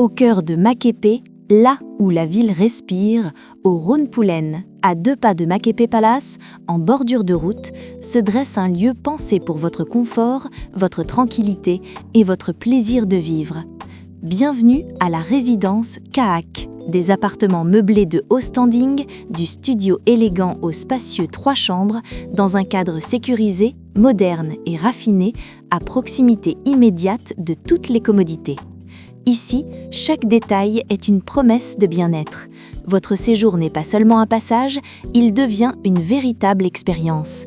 au cœur de Maképé, là où la ville respire, au Rhône-Poulennes, à 2 pas de Maképé Palace, en bordure de route, se dresse un lieu pensé pour votre confort, votre tranquillité et votre plaisir de vivre. Bienvenue à la résidence Kaak, des appartements meublés de haut standing, du studio élégant au spacieux 3 chambres, dans un cadre sécurisé, moderne et raffiné, à proximité immédiate de toutes les commodités. Ici, chaque détail est une promesse de bien-être. Votre séjour n'est pas seulement un passage, il devient une véritable expérience.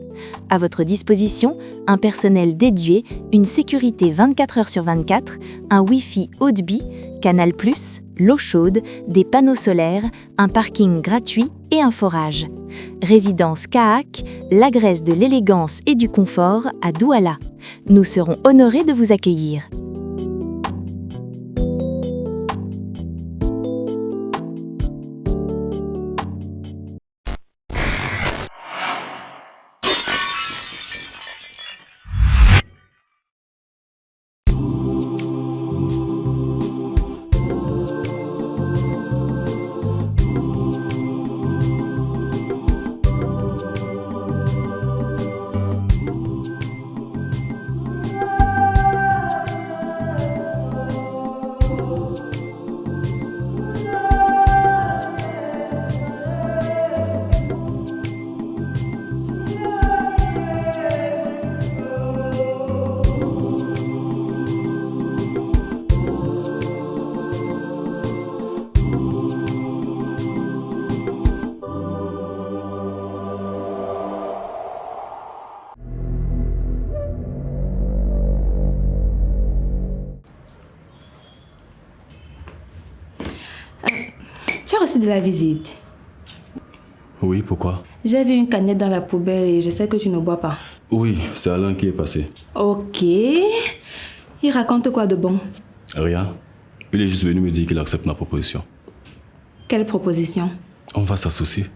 À votre disposition, un personnel dédié, une sécurité 24 heures sur 24, un Wi-Fi haut débit, Canal+, l'eau chaude, des panneaux solaires, un parking gratuit et un forage. Résidence Kaak, l'agresse de l'élégance et du confort à Douala. Nous serons honorés de vous accueillir. Tu as reçu de la visite? Oui, pourquoi? J'ai vu une canette dans la poubelle et je sais que tu ne bois pas. Oui, c'est Alain qui est passé. Ok. Il raconte quoi de bon? Rien. Il est juste venu me dire qu'il accepte ma proposition. Quelle proposition? On va s'associer.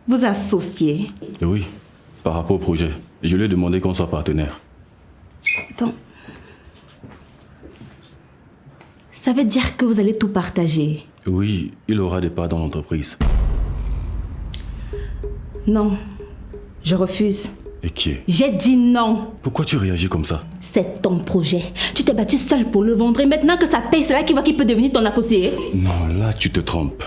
Vous associer? Oui, par rapport au projet. Je lui ai demandé qu'on soit partenaire. Donc, ça veut dire que vous allez tout partager? Oui, il aura des parts dans l'entreprise. Non, je refuse. Et qui est? J'ai dit non. Pourquoi tu réagis comme ça? C'est ton projet. Tu t'es battu seul pour le vendre et maintenant que ça paye, c'est là qu'il voit qu'il peut devenir ton associé. Non, là tu te trompes.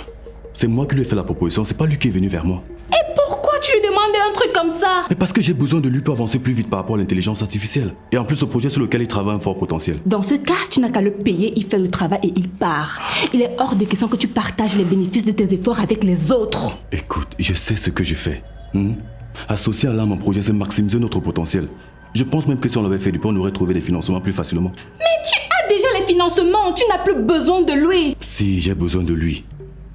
C'est moi qui lui ai fait la proposition, c'est pas lui qui est venu vers moi. Et pourquoi tu lui demandes un truc comme ça? Mais parce que j'ai besoin de lui pour avancer plus vite par rapport à l'intelligence artificielle. Et en plus, le projet sur lequel il travaille a un fort potentiel. Dans ce cas, tu n'as qu'à le payer, il fait le travail et il part. Il est hors de question que tu partages les bénéfices de tes efforts avec les autres. Écoute, je sais ce que je fais. Associer Alain à mon projet, c'est maximiser notre potentiel. Je pense même que si on l'avait fait depuis, on aurait trouvé des financements plus facilement. Mais tu as déjà les financements, tu n'as plus besoin de lui. Si, j'ai besoin de lui.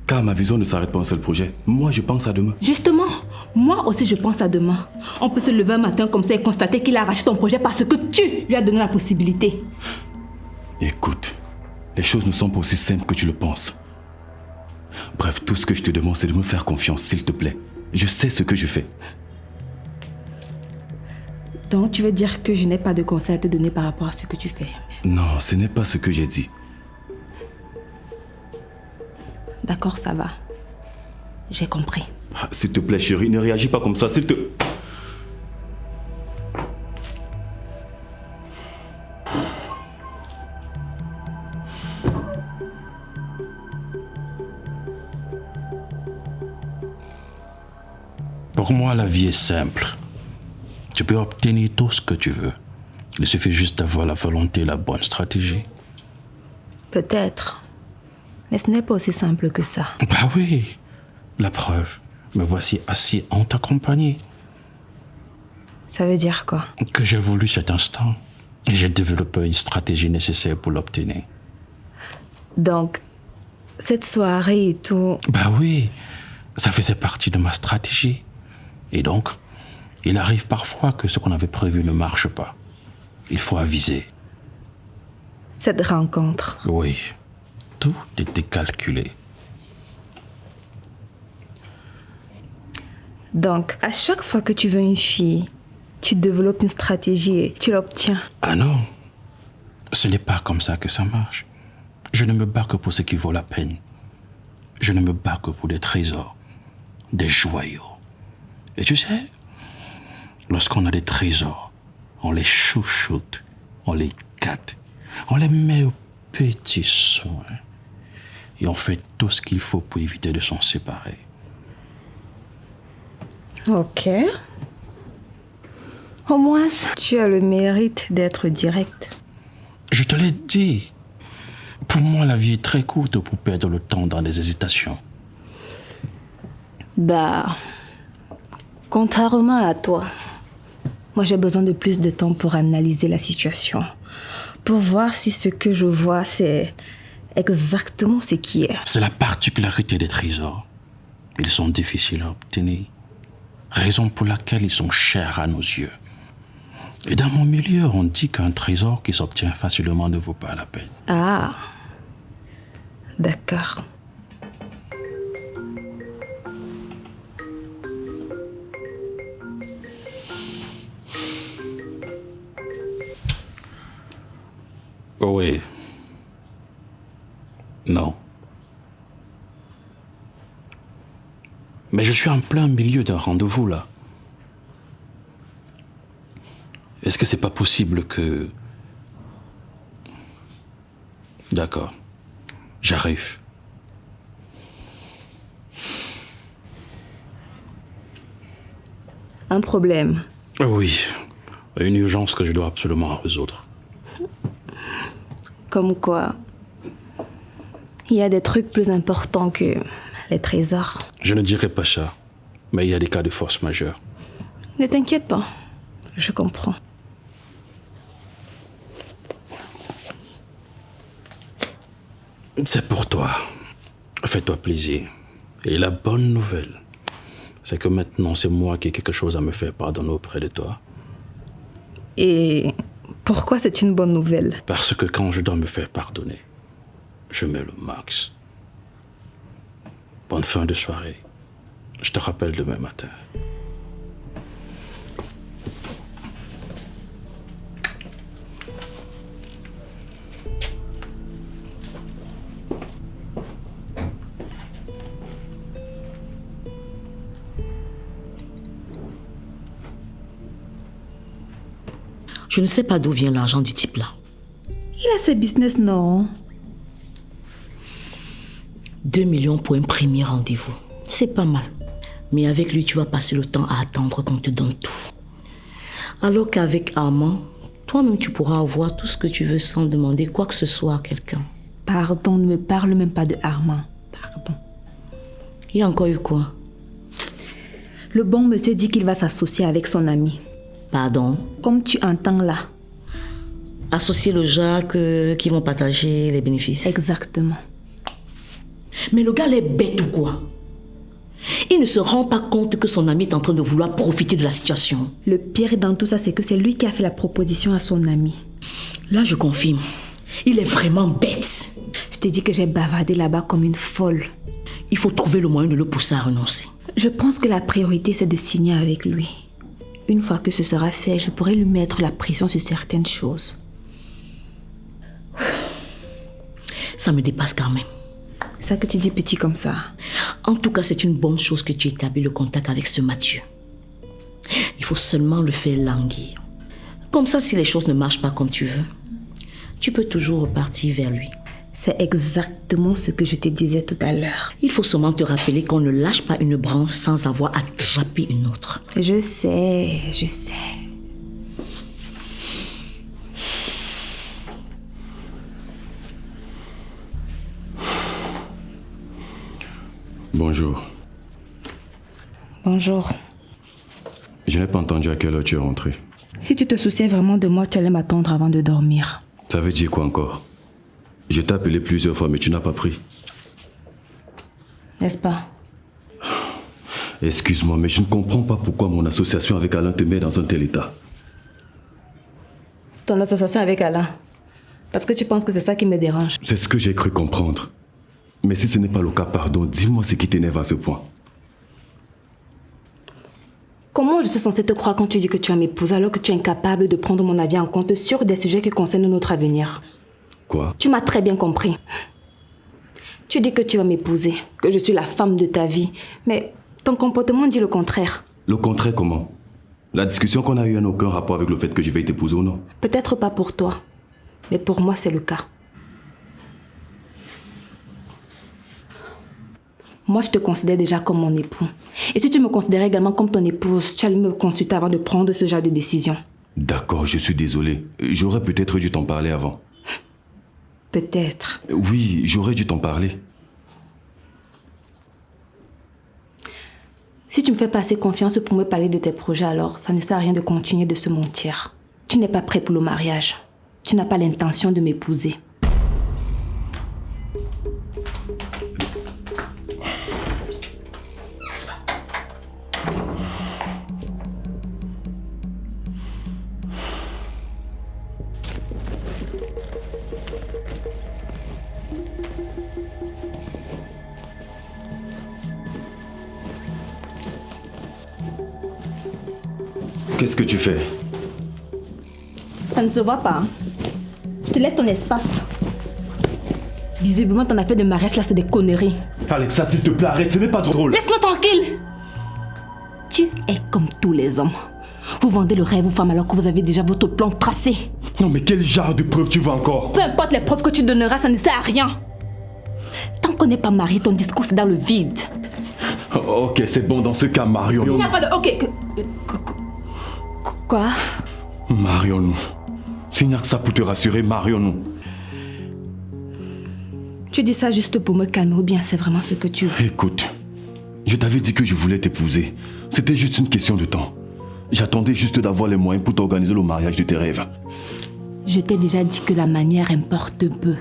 Car ma vision ne s'arrête pas à un seul projet. Moi, je pense à demain. Justement, moi aussi je pense à demain. On peut se lever un matin comme ça et constater qu'il a arraché ton projet parce que tu lui as donné la possibilité. Écoute, les choses ne sont pas aussi simples que tu le penses. Bref, tout ce que je te demande, c'est de me faire confiance, s'il te plaît. Je sais ce que je fais. Donc tu veux dire que je n'ai pas de conseils à te donner par rapport à ce que tu fais? Non, ce n'est pas ce que j'ai dit. D'accord, ça va. J'ai compris. S'il te plaît, chérie, ne réagis pas comme ça, s'il te... Pour moi, la vie est simple. Tu peux obtenir tout ce que tu veux. Il suffit juste d'avoir la volonté et la bonne stratégie. Peut-être. Mais ce n'est pas aussi simple que ça. Bah oui, la preuve. Me voici assis en ta compagnie. Ça veut dire quoi? Que j'ai voulu cet instant. Et j'ai développé une stratégie nécessaire pour l'obtenir. Donc, cette soirée et tout... Bah oui, ça faisait partie de ma stratégie. Et donc, il arrive parfois que ce qu'on avait prévu ne marche pas. Il faut aviser. Cette rencontre... Oui, tout était calculé. Donc, à chaque fois que tu veux une fille, tu développes une stratégie et tu l'obtiens. Ah non, ce n'est pas comme ça que ça marche. Je ne me bats que pour ce qui vaut la peine. Je ne me bats que pour des trésors, des joyaux. Et tu sais, lorsqu'on a des trésors, on les chouchoute, on les gâte, on les met au petit soin. Et on fait tout ce qu'il faut pour éviter de s'en séparer. Ok. Au moins, tu as le mérite d'être direct. Je te l'ai dit. Pour moi, la vie est très courte pour perdre le temps dans des hésitations. Bah, contrairement à toi, moi j'ai besoin de plus de temps pour analyser la situation. Pour voir si ce que je vois, c'est exactement ce qui est. C'est la particularité des trésors. Ils sont difficiles à obtenir. Raison pour laquelle ils sont chers à nos yeux. Et dans mon milieu, on dit qu'un trésor qui s'obtient facilement ne vaut pas la peine. Ah, d'accord. Oui. Non. Mais je suis en plein milieu d'un rendez-vous là. Est-ce que c'est pas possible que... D'accord. J'arrive. Un problème. Oui. Une urgence que je dois absolument résoudre. Comme quoi, il y a des trucs plus importants que les trésors. Je ne dirais pas ça, mais il y a des cas de force majeure. Ne t'inquiète pas, je comprends. C'est pour toi. Fais-toi plaisir. Et la bonne nouvelle, c'est que maintenant c'est moi qui ai quelque chose à me faire pardonner auprès de toi. Et pourquoi c'est une bonne nouvelle? Parce que quand je dois me faire pardonner, je mets le max. Bonne fin de soirée. Je te rappelle demain matin. Je ne sais pas d'où vient l'argent du type là. Il a ses business, non? 2 millions pour un premier rendez-vous. C'est pas mal. Mais avec lui, tu vas passer le temps à attendre qu'on te donne tout. Alors qu'avec Armand, toi-même, tu pourras avoir tout ce que tu veux sans demander quoi que ce soit à quelqu'un. Pardon, ne me parle même pas de Armand. Pardon. Il y a encore eu quoi? Le bon monsieur dit qu'il va s'associer avec son ami. Pardon? Comme tu entends là. Associer le Jacques qui vont partager les bénéfices. Exactement. Mais le gars, il est bête ou quoi? Il ne se rend pas compte que son ami est en train de vouloir profiter de la situation. Le pire dans tout ça, c'est que c'est lui qui a fait la proposition à son ami. Là, je confirme. Il est vraiment bête. Je t'ai dit que j'ai bavardé là-bas comme une folle. Il faut trouver le moyen de le pousser à renoncer. Je pense que la priorité, c'est de signer avec lui. Une fois que ce sera fait, je pourrai lui mettre la pression sur certaines choses. Ça me dépasse quand même. C'est ça que tu dis petit comme ça. En tout cas, c'est une bonne chose que tu établis le contact avec ce Mathieu. Il faut seulement le faire languir. Comme ça, si les choses ne marchent pas comme tu veux, tu peux toujours repartir vers lui. C'est exactement ce que je te disais tout à l'heure. Il faut seulement te rappeler qu'on ne lâche pas une branche sans avoir attrapé une autre. Je sais, je sais. Bonjour. Bonjour. Je n'ai pas entendu à quelle heure tu es rentré. Si tu te souciais vraiment de moi, tu allais m'attendre avant de dormir. Ça veut dire quoi encore? Je t'ai appelé plusieurs fois, mais tu n'as pas pris. N'est-ce pas? Excuse-moi, mais je ne comprends pas pourquoi mon association avec Alain te met dans un tel état. Ton association avec Alain? Parce que tu penses que c'est ça qui me dérange. C'est ce que j'ai cru comprendre. Mais si ce n'est pas le cas, pardon, dis-moi ce qui t'énerve à ce point. Comment je suis censée te croire quand tu dis que tu as m'épouser alors que tu es incapable de prendre mon avis en compte sur des sujets qui concernent notre avenir? Quoi? Tu m'as très bien compris. Tu dis que tu vas m'épouser, que je suis la femme de ta vie, mais ton comportement dit le contraire. Le contraire comment? La discussion qu'on a eue n'a aucun rapport avec le fait que je vais t'épouser ou non. Peut-être pas pour toi, mais pour moi c'est le cas. Moi, je te considère déjà comme mon époux. Et si tu me considérais également comme ton épouse, tu allais me consulter avant de prendre ce genre de décision. D'accord, je suis désolé. J'aurais peut-être dû t'en parler avant. Peut-être. Oui, j'aurais dû t'en parler. Si tu me fais pas assez confiance pour me parler de tes projets, alors ça ne sert à rien de continuer de se mentir. Tu n'es pas prêt pour le mariage. Tu n'as pas l'intention de m'épouser. Qu'est-ce que tu fais? Ça ne se voit pas. Hein? Je te laisse ton espace. Visiblement, ton affaire de mariage, là, c'est des conneries. Alexa, s'il te plaît, arrête, ce n'est pas drôle. Laisse-moi tranquille. Tu es comme tous les hommes. Vous vendez le rêve aux femmes alors que vous avez déjà votre plan tracé. Non, mais quel genre de preuve tu veux encore? Peu importe les preuves que tu donneras, ça ne sert à rien. Tant qu'on n'est pas marié, ton discours, c'est dans le vide. Oh, ok, c'est bon, dans ce cas, marions-nous. Il n'y a pas de... Ok. Quoi? Marions-nous. S'il n'y a que ça pour te rassurer, marions-nous. Tu dis ça juste pour me calmer ou bien c'est vraiment ce que tu veux? Écoute, je t'avais dit que je voulais t'épouser. C'était juste une question de temps. J'attendais juste d'avoir les moyens pour t'organiser le mariage de tes rêves. Je t'ai déjà dit que la manière importe peu.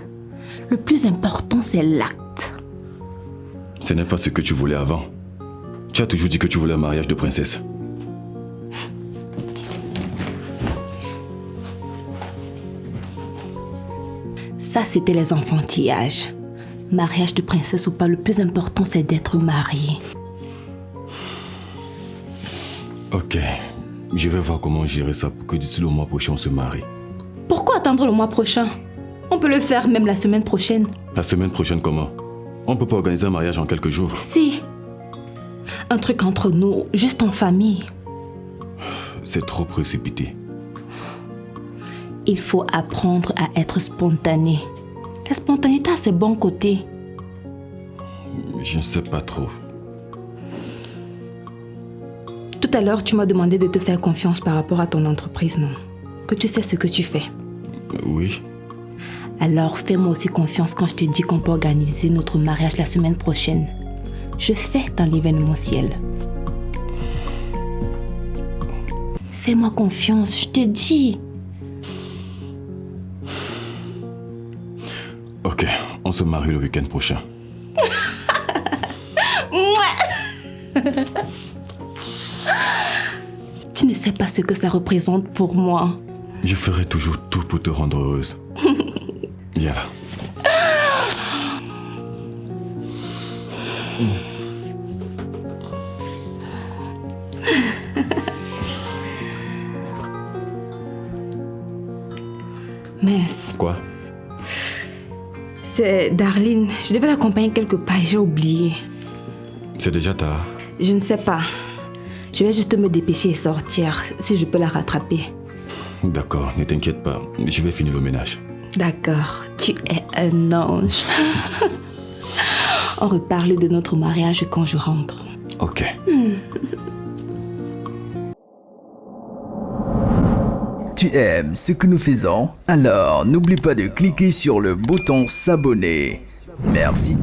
Le plus important, c'est l'acte. Ce n'est pas ce que tu voulais avant. Tu as toujours dit que tu voulais un mariage de princesse. Ça, c'était les enfantillages. Mariage de princesse ou pas, le plus important, c'est d'être marié. Ok, je vais voir comment gérer ça pour que d'ici le mois prochain, on se marie. Pourquoi attendre le mois prochain? On peut le faire même la semaine prochaine. La semaine prochaine, comment? On peut pas organiser un mariage en quelques jours. Si. Un truc entre nous, juste en famille. C'est trop précipité. Il faut apprendre à être spontané. La spontanéité a ses bons côtés. Je ne sais pas trop. Tout à l'heure, tu m'as demandé de te faire confiance par rapport à ton entreprise, non? Que tu sais ce que tu fais. Oui. Alors, fais-moi aussi confiance quand je te dis qu'on peut organiser notre mariage la semaine prochaine. Je fais dans l'événementiel. Fais-moi confiance, je te dis. Ok, on se marie le week-end prochain. Tu ne sais pas ce que ça représente pour moi. Je ferai toujours tout pour te rendre heureuse. Viens là. Mince. Quoi? C'est Darlene. Je devais l'accompagner quelque part et j'ai oublié. C'est déjà tard. Je ne sais pas. Je vais juste me dépêcher et sortir, si je peux la rattraper. D'accord, ne t'inquiète pas. Je vais finir le ménage. D'accord, tu es un ange. On reparle de notre mariage quand je rentre. Ok. Tu aimes ce que nous faisons? Alors n'oublie pas de cliquer sur le bouton s'abonner. Merci.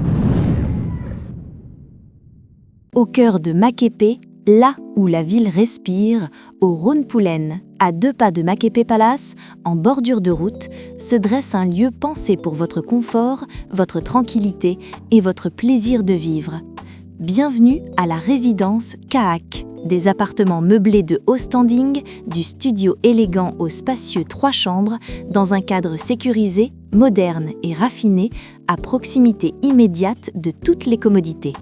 Au cœur de Makepe, là où la ville respire, au Rhône-Poulennes, à 2 pas de Makepe Palace, en bordure de route, se dresse un lieu pensé pour votre confort, votre tranquillité et votre plaisir de vivre. Bienvenue à la résidence Kaak. Des appartements meublés de haut standing, du studio élégant au spacieux 3 chambres, dans un cadre sécurisé, moderne et raffiné, à proximité immédiate de toutes les commodités.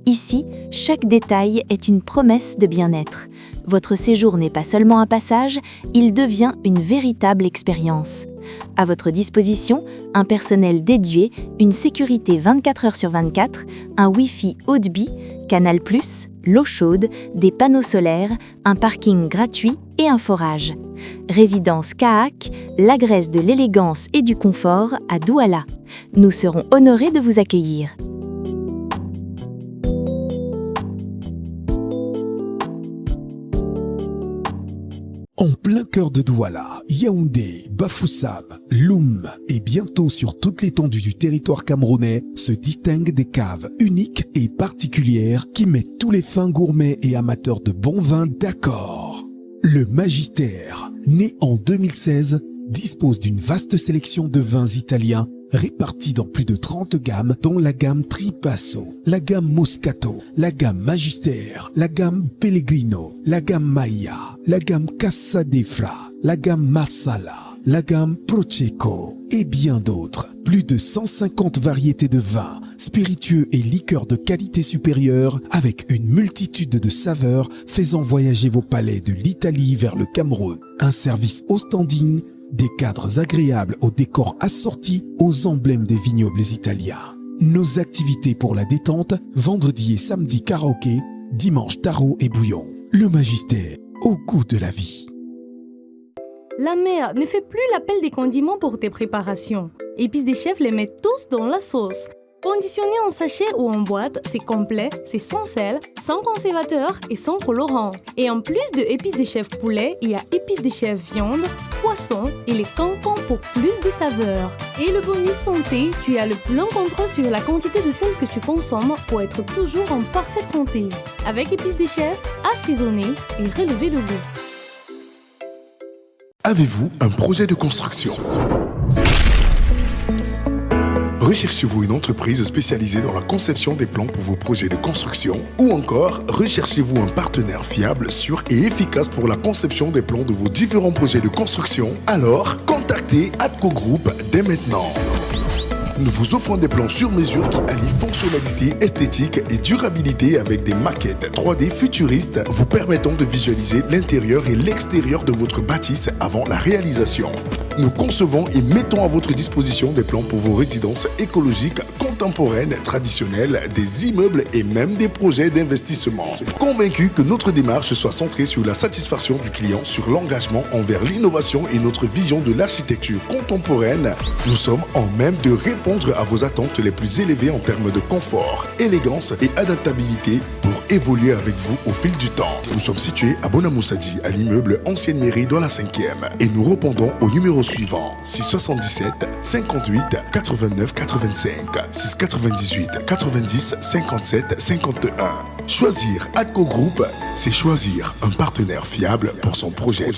Ici, chaque détail est une promesse de bien-être. Votre séjour n'est pas seulement un passage, il devient une véritable expérience. À votre disposition, un personnel dédié, une sécurité 24 heures sur 24, un Wi-Fi haut débit, Canal+, l'eau chaude, des panneaux solaires, un parking gratuit et un forage. Résidence Kaak, l'agresse de l'élégance et du confort à Douala. Nous serons honorés de vous accueillir. En plein cœur de Douala, Yaoundé, Bafoussam, Loum et bientôt sur toute l'étendue du territoire camerounais se distinguent des caves uniques et particulières qui mettent tous les fins gourmets et amateurs de bons vins d'accord. Le Magistère, né en 2016, dispose d'une vaste sélection de vins italiens répartis dans plus de 30 gammes, dont la gamme Tripasso, la gamme Moscato, la gamme Magistère, la gamme Pellegrino, la gamme Maya, la gamme Casadefra, la gamme Marsala, la gamme Prosecco et bien d'autres. Plus de 150 variétés de vins, spiritueux et liqueurs de qualité supérieure avec une multitude de saveurs faisant voyager vos palais de l'Italie vers le Cameroun. Un service au standing, des cadres agréables aux décors assortis aux emblèmes des vignobles italiens. Nos activités pour la détente, vendredi et samedi karaoké, dimanche tarot et bouillon. Le Magistère, au goût de la vie. La mère ne fait plus l'appel des condiments pour tes préparations. Épices des chefs les met tous dans la sauce. Conditionné en sachet ou en boîte, c'est complet, c'est sans sel, sans conservateur et sans colorant. Et en plus de épices des chefs poulet, il y a épices des chefs viande, poisson et les cancans pour plus de saveurs. Et le bonus santé, tu as le plein contrôle sur la quantité de sel que tu consommes pour être toujours en parfaite santé. Avec épices des chefs, assaisonner et relever le goût. Avez-vous un projet de construction ? Recherchez-vous une entreprise spécialisée dans la conception des plans pour vos projets de construction ou encore recherchez-vous un partenaire fiable, sûr et efficace pour la conception des plans de vos différents projets de construction? Alors, contactez Atco Group dès maintenant. Nous vous offrons des plans sur mesure qui allient fonctionnalité, esthétique et durabilité avec des maquettes 3D futuristes vous permettant de visualiser l'intérieur et l'extérieur de votre bâtisse avant la réalisation. Nous concevons et mettons à votre disposition des plans pour vos résidences écologiques, contemporaines, traditionnelles, des immeubles et même des projets d'investissement. Convaincus que notre démarche soit centrée sur la satisfaction du client, sur l'engagement envers l'innovation et notre vision de l'architecture contemporaine, nous sommes en même de répondre à vos attentes les plus élevées en termes de confort, élégance et adaptabilité pour évoluer avec vous au fil du temps. Nous sommes situés à Bonamoussadi, à l'immeuble Ancienne Mairie dans la 5e et nous répondons au numéro suivant 677 58 89 85 698 90 57 51. Choisir Atco Group, c'est choisir un partenaire fiable pour son projet.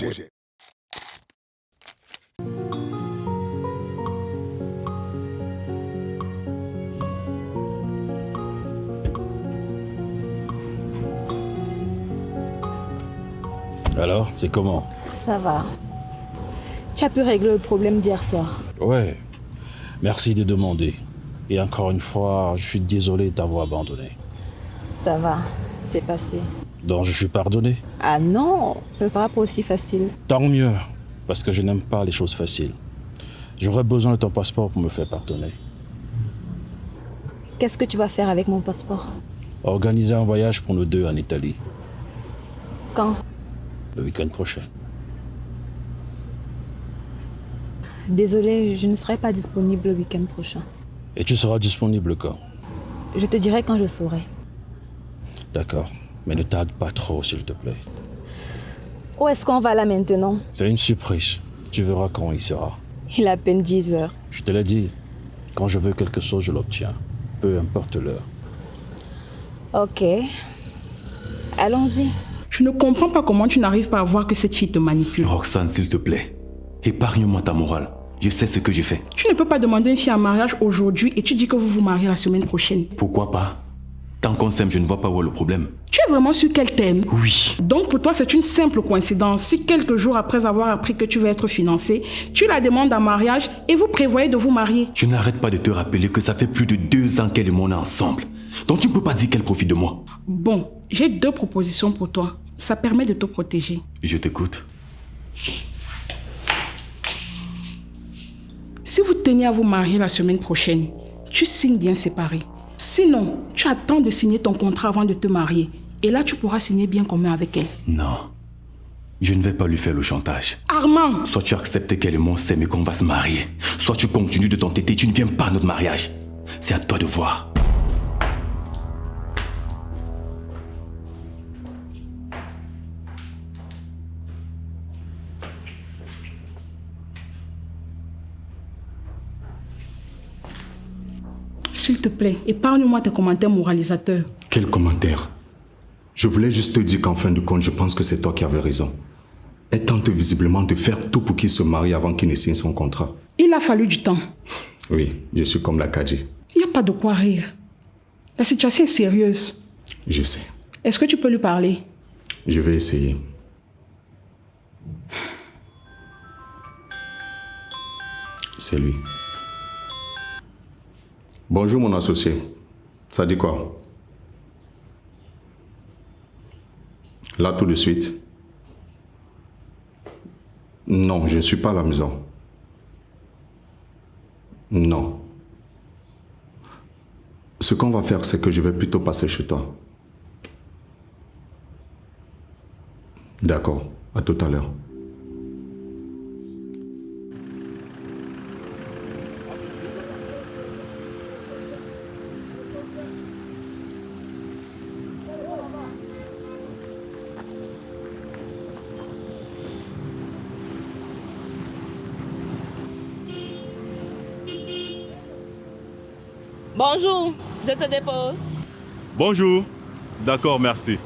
Alors, c'est comment? Ça va. Tu as pu régler le problème d'hier soir? Ouais, merci de demander. Et encore une fois, je suis désolé de t'avoir abandonné. Ça va, c'est passé. Donc je suis pardonné? Ah non, ce ne sera pas aussi facile. Tant mieux, parce que je n'aime pas les choses faciles. J'aurais besoin de ton passeport pour me faire pardonner. Qu'est-ce que tu vas faire avec mon passeport? Organiser un voyage pour nous deux en Italie. Quand? Le week-end prochain. Désolée, je ne serai pas disponible le week-end prochain. Et tu seras disponible quand? Je te dirai quand je saurai. D'accord, mais ne tarde pas trop, s'il te plaît. Où est-ce qu'on va là maintenant? C'est une surprise. Tu verras quand il sera. Il est à peine 10 heures. Je te l'ai dit. Quand je veux quelque chose, je l'obtiens. Peu importe l'heure. Ok. Allons-y. Je ne comprends pas comment tu n'arrives pas à voir que cette fille te manipule. Roxane, s'il te plaît, épargne-moi ta morale. Je sais ce que j'ai fait. Tu ne peux pas demander une fille en mariage aujourd'hui et tu dis que vous vous mariez la semaine prochaine. Pourquoi pas? Tant qu'on s'aime, je ne vois pas où est le problème. Tu es vraiment sûr qu'elle t'aime? Oui. Donc pour toi, c'est une simple coïncidence. Si quelques jours après avoir appris que tu vas être financé, tu la demandes en mariage et vous prévoyez de vous marier. Je n'arrête pas de te rappeler que ça fait plus de 2 ans qu'elle et moi on est ensemble. Donc tu ne peux pas dire qu'elle profite de moi. Bon, j'ai 2 propositions pour toi. Ça permet de te protéger. Je t'écoute. Si vous tenez à vous marier la semaine prochaine, tu signes bien séparé. Sinon, tu attends de signer ton contrat avant de te marier. Et là, tu pourras signer bien commun avec elle. Non. Je ne vais pas lui faire le chantage. Armand! Soit tu acceptes qu'elle et moi s'aiment et qu'on va se marier. Soit tu continues de t'entêter, tu ne viens pas à notre mariage. C'est à toi de voir. S'il te plaît, épargne-moi tes commentaires moralisateurs. Quel commentaire? Je voulais juste te dire qu'en fin de compte, je pense que c'est toi qui avais raison. Elle tente visiblement de faire tout pour qu'il se marie avant qu'il ne signe son contrat. Il a fallu du temps. Oui, je suis comme la Kadji. Il n'y a pas de quoi rire. La situation est sérieuse. Je sais. Est-ce que tu peux lui parler? Je vais essayer. C'est lui. Bonjour mon associé. Ça dit quoi? Là tout de suite? Non, je ne suis pas à la maison. Non. Ce qu'on va faire, c'est que je vais plutôt passer chez toi. D'accord, à tout à l'heure. Bonjour, je te dépose. Bonjour. D'accord, merci.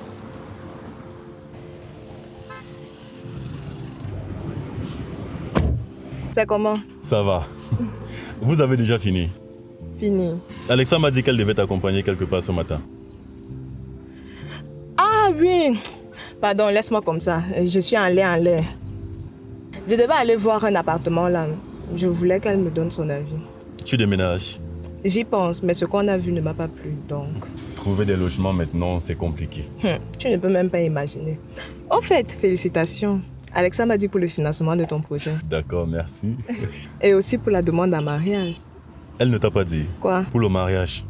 C'est comment? Ça va. Vous avez déjà fini? Fini. Alexa m'a dit qu'elle devait t'accompagner quelque part ce matin. Ah oui. Pardon, laisse-moi comme ça. Je suis en l'air. Je devais aller voir un appartement là. Je voulais qu'elle me donne son avis. Tu déménages? J'y pense, mais ce qu'on a vu ne m'a pas plu, donc... Trouver des logements maintenant, c'est compliqué. Tu ne peux même pas imaginer. Au fait, félicitations. Alexa m'a dit pour le financement de ton projet. D'accord, merci. Et aussi pour la demande en mariage. Elle ne t'a pas dit? Quoi? Pour le mariage.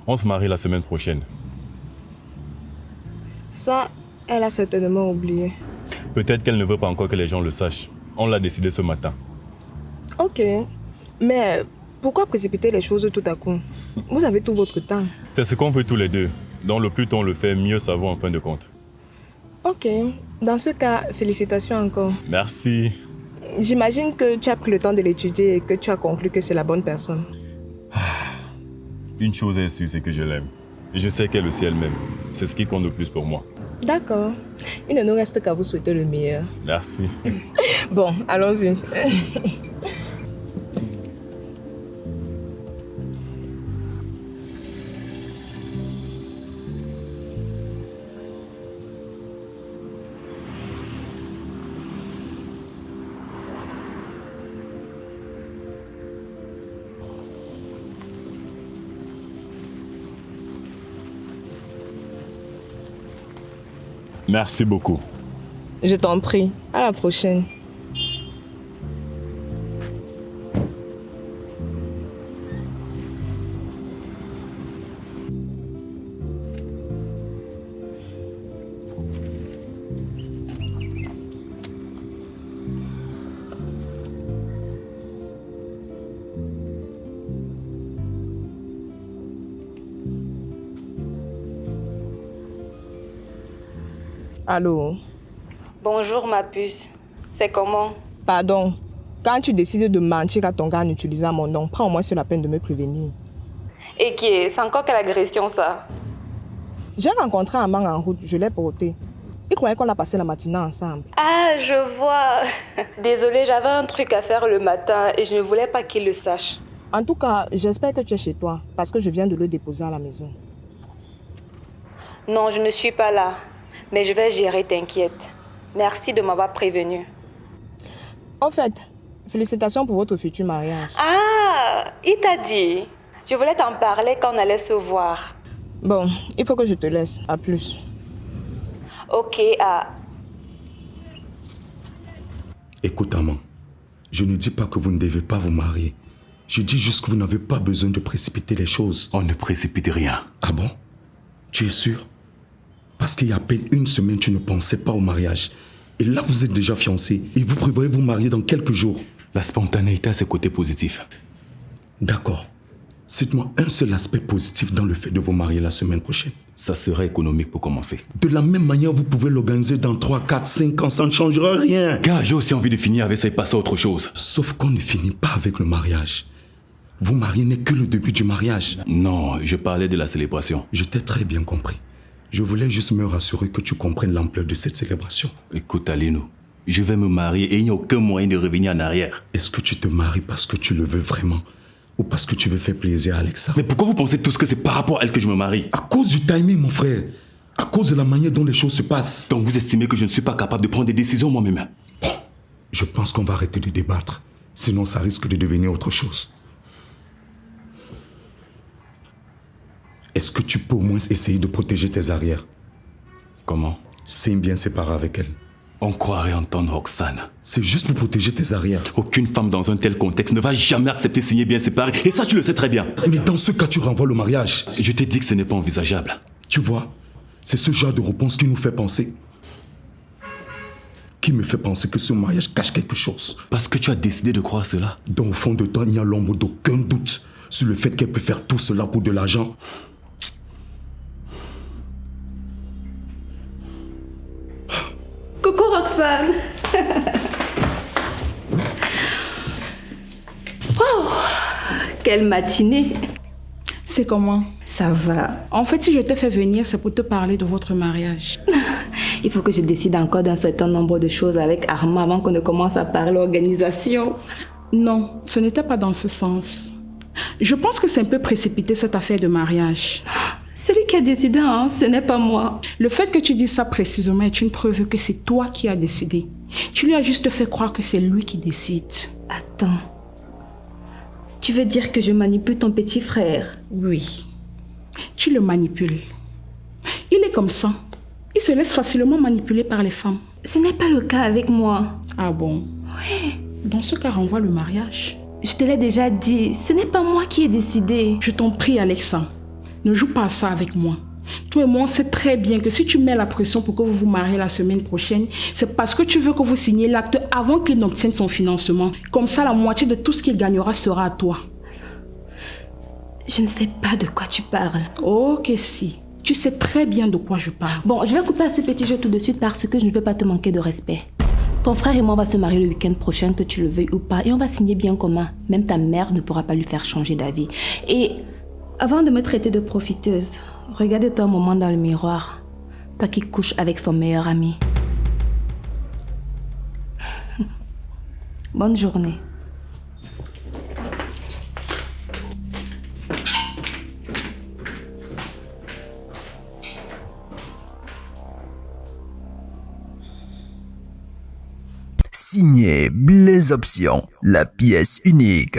On se marie la semaine prochaine. Ça, elle a certainement oublié. Peut-être qu'elle ne veut pas encore que les gens le sachent. On l'a décidé ce matin. Ok, mais pourquoi précipiter les choses tout à coup? Vous avez tout votre temps. C'est ce qu'on veut tous les deux. Donc le plus tôt on le fait, mieux ça vaut en fin de compte. Ok, dans ce cas, félicitations encore. Merci. J'imagine que tu as pris le temps de l'étudier et que tu as conclu que c'est la bonne personne. Une chose est sûre, c'est que je l'aime. Et je sais qu'elle aussi elle m'aime. C'est ce qui compte le plus pour moi. D'accord. Il ne nous reste qu'à vous souhaiter le meilleur. Merci. Bon, allons-y. Merci beaucoup. Je t'en prie. À la prochaine. Allô? Bonjour ma puce. C'est comment? Pardon. Quand tu décides de mentir à ton gars en utilisant mon nom, prends au moins sur la peine de me prévenir. Et qui est? C'est encore quelle agression ça? J'ai rencontré un man en route, je l'ai porté. Il croyait qu'on a passé la matinée ensemble. Ah, je vois. Désolée, j'avais un truc à faire le matin et je ne voulais pas qu'il le sache. En tout cas, j'espère que tu es chez toi parce que je viens de le déposer à la maison. Non, je ne suis pas là. Mais je vais gérer, t'inquiète. Merci de m'avoir prévenu. En fait, félicitations pour votre futur mariage. Ah, il t'a dit. Je voulais t'en parler quand on allait se voir. Bon, il faut que je te laisse. À plus. Ok, ah. Écoute, maman, je ne dis pas que vous ne devez pas vous marier. Je dis juste que vous n'avez pas besoin de précipiter les choses. On ne précipite rien. Ah bon? Tu es sûr? Parce qu'il y a à peine une semaine, tu ne pensais pas au mariage. Et là, vous êtes déjà fiancés et vous prévoyez vous marier dans quelques jours. La spontanéité a ses côtés positifs. D'accord. Cite-moi un seul aspect positif dans le fait de vous marier la semaine prochaine. Ça serait économique pour commencer. De la même manière, vous pouvez l'organiser dans 3, 4, 5 ans, ça ne changera rien. Car j'ai aussi envie de finir avec ça et passer à autre chose. Sauf qu'on ne finit pas avec le mariage. Vous marier n'est que le début du mariage. Non, je parlais de la célébration. Je t'ai très bien compris. Je voulais juste me rassurer que tu comprennes l'ampleur de cette célébration. Écoute, Alinou, je vais me marier et il n'y a aucun moyen de revenir en arrière. Est-ce que tu te maries parce que tu le veux vraiment? Ou parce que tu veux faire plaisir à Alexa? Mais pourquoi vous pensez tous que c'est par rapport à elle que je me marie? À cause du timing, mon frère. À cause de la manière dont les choses se passent. Donc vous estimez que je ne suis pas capable de prendre des décisions moi-même? Bon, je pense qu'on va arrêter de débattre. Sinon, ça risque de devenir autre chose. Est-ce que tu peux au moins essayer de protéger tes arrières? Comment? Signe bien séparé avec elle. On croirait entendre Roxane. C'est juste pour protéger tes arrières. Aucune femme dans un tel contexte ne va jamais accepter signer bien séparé. Et ça, tu le sais très bien. Mais dans ce cas, tu renvoies le mariage. Je t'ai dit que ce n'est pas envisageable. Tu vois, c'est ce genre de réponse qui nous fait penser. Qui me fait penser que ce mariage cache quelque chose. Parce que tu as décidé de croire cela. Donc au fond de toi, il n'y a l'ombre d'aucun doute sur le fait qu'elle peut faire tout cela pour de l'argent. Coucou Roxane. Wow, quelle matinée. C'est comment? Ça va. En fait, si je t'ai fait venir, c'est pour te parler de votre mariage. Il faut que je décide encore d'un certain nombre de choses avec Armand avant qu'on ne commence à parler organisation. Non, ce n'était pas dans ce sens. Je pense que c'est un peu précipité cette affaire de mariage. C'est lui qui a décidé, hein? Ce n'est pas moi. Le fait que tu dises ça précisément est une preuve que c'est toi qui as décidé. Tu lui as juste fait croire que c'est lui qui décide. Attends. Tu veux dire que je manipule ton petit frère? Oui. Tu le manipules. Il est comme ça. Il se laisse facilement manipuler par les femmes. Ce n'est pas le cas avec moi. Ah bon? Oui. Dans ce cas, renvoie le mariage. Je te l'ai déjà dit. Ce n'est pas moi qui ai décidé. Je t'en prie, Alexa. Ne joue pas à ça avec moi. Toi et moi, on sait très bien que si tu mets la pression pour que vous vous mariez la semaine prochaine, c'est parce que tu veux que vous signiez l'acte avant qu'il n'obtienne son financement. Comme ça, la moitié de tout ce qu'il gagnera sera à toi. Je ne sais pas de quoi tu parles. Oh que si. Tu sais très bien de quoi je parle. Bon, je vais couper à ce petit jeu tout de suite parce que je ne veux pas te manquer de respect. Ton frère et moi, on va se marier le week-end prochain, que tu le veuilles ou pas, et on va signer bien commun. Même ta mère ne pourra pas lui faire changer d'avis. Et avant de me traiter de profiteuse, regarde-toi un moment dans le miroir. Toi qui couches avec son meilleur ami. Bonne journée. Signé Blaise Option, la pièce unique.